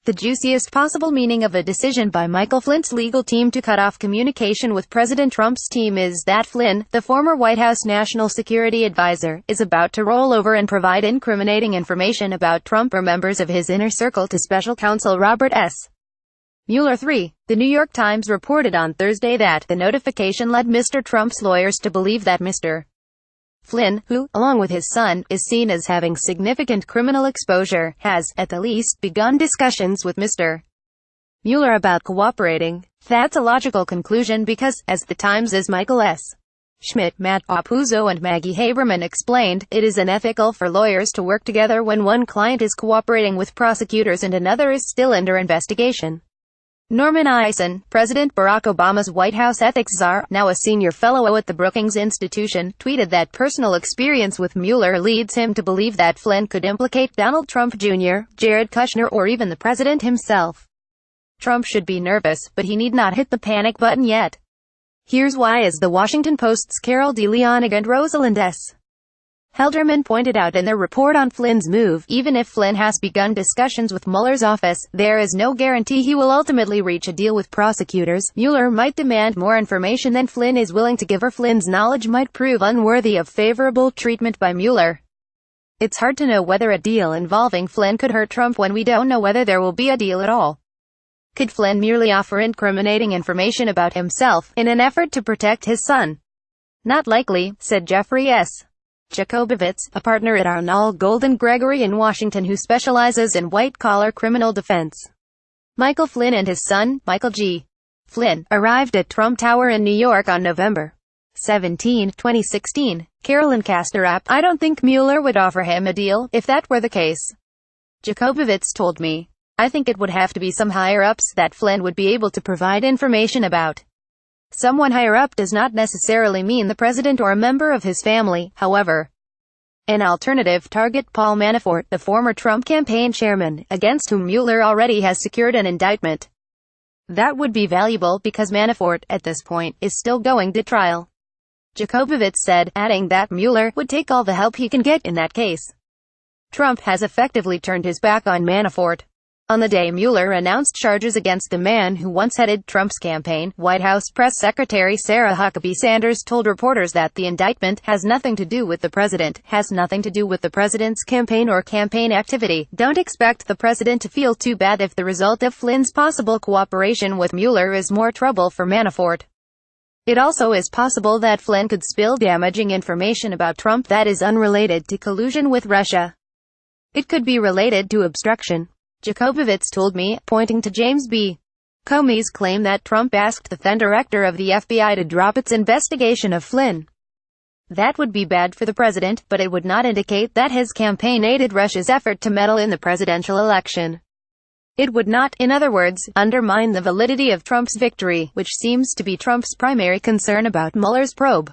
The juiciest possible meaning of a decision by Michael Flynn's legal team to cut off communication with President Trump's team is that Flynn, the former White House National Security Advisor, is about to roll over and provide incriminating information about Trump or members of his inner circle to Special Counsel Robert S. Mueller III. The New York Times reported on Thursday that the notification led Mr. Trump's lawyers to believe that Mr. Flynn, who, along with his son, is seen as having significant criminal exposure, has, at the least, begun discussions with Mr. Mueller about cooperating. That's a logical conclusion because, as the Times' Michael S. Schmidt, Matt Apuzzo and Maggie Haberman explained, it is unethical for lawyers to work together when one client is cooperating with prosecutors and another is still under investigation. Norman Eisen, President Barack Obama's White House ethics czar, now a senior fellow at the Brookings Institution, tweeted that personal experience with Mueller leads him to believe that Flynn could implicate Donald Trump Jr., Jared Kushner or even the president himself. Trump should be nervous, but he need not hit the panic button yet. Here's why, as the Washington Post's Carol DeLeon and Rosalind S. Helderman pointed out in their report on Flynn's move, even if Flynn has begun discussions with Mueller's office, there is no guarantee he will ultimately reach a deal with prosecutors. Mueller might demand more information than Flynn is willing to give, or Flynn's knowledge might prove unworthy of favorable treatment by Mueller. It's hard to know whether a deal involving Flynn could hurt Trump when we don't know whether there will be a deal at all. Could Flynn merely offer incriminating information about himself, in an effort to protect his son? Not likely, said Jeffrey S. Jacobowitz, a partner at Arnold Golden Gregory in Washington who specializes in white-collar criminal defense. Michael Flynn and his son, Michael G. Flynn, arrived at Trump Tower in New York on November 17, 2016. Carolyn Castorap, I don't think Mueller would offer him a deal, if that were the case. Jacobowitz told me. I think it would have to be some higher-ups that Flynn would be able to provide information about. Someone higher up does not necessarily mean the president or a member of his family, however. An alternative target, Paul Manafort, the former Trump campaign chairman, against whom Mueller already has secured an indictment. That would be valuable because Manafort, at this point, is still going to trial. Jacobowitz said, adding that Mueller would take all the help he can get in that case. Trump has effectively turned his back on Manafort. On the day Mueller announced charges against the man who once headed Trump's campaign, White House Press Secretary Sarah Huckabee Sanders told reporters that the indictment has nothing to do with the president, has nothing to do with the president's campaign or campaign activity. Don't expect the president to feel too bad if the result of Flynn's possible cooperation with Mueller is more trouble for Manafort. It also is possible that Flynn could spill damaging information about Trump that is unrelated to collusion with Russia. It could be related to obstruction. Jacobowitz told me, pointing to James B. Comey's claim that Trump asked the then director of the FBI to drop its investigation of Flynn. That would be bad for the president, but it would not indicate that his campaign aided Russia's effort to meddle in the presidential election. It would not, in other words, undermine the validity of Trump's victory, which seems to be Trump's primary concern about Mueller's probe.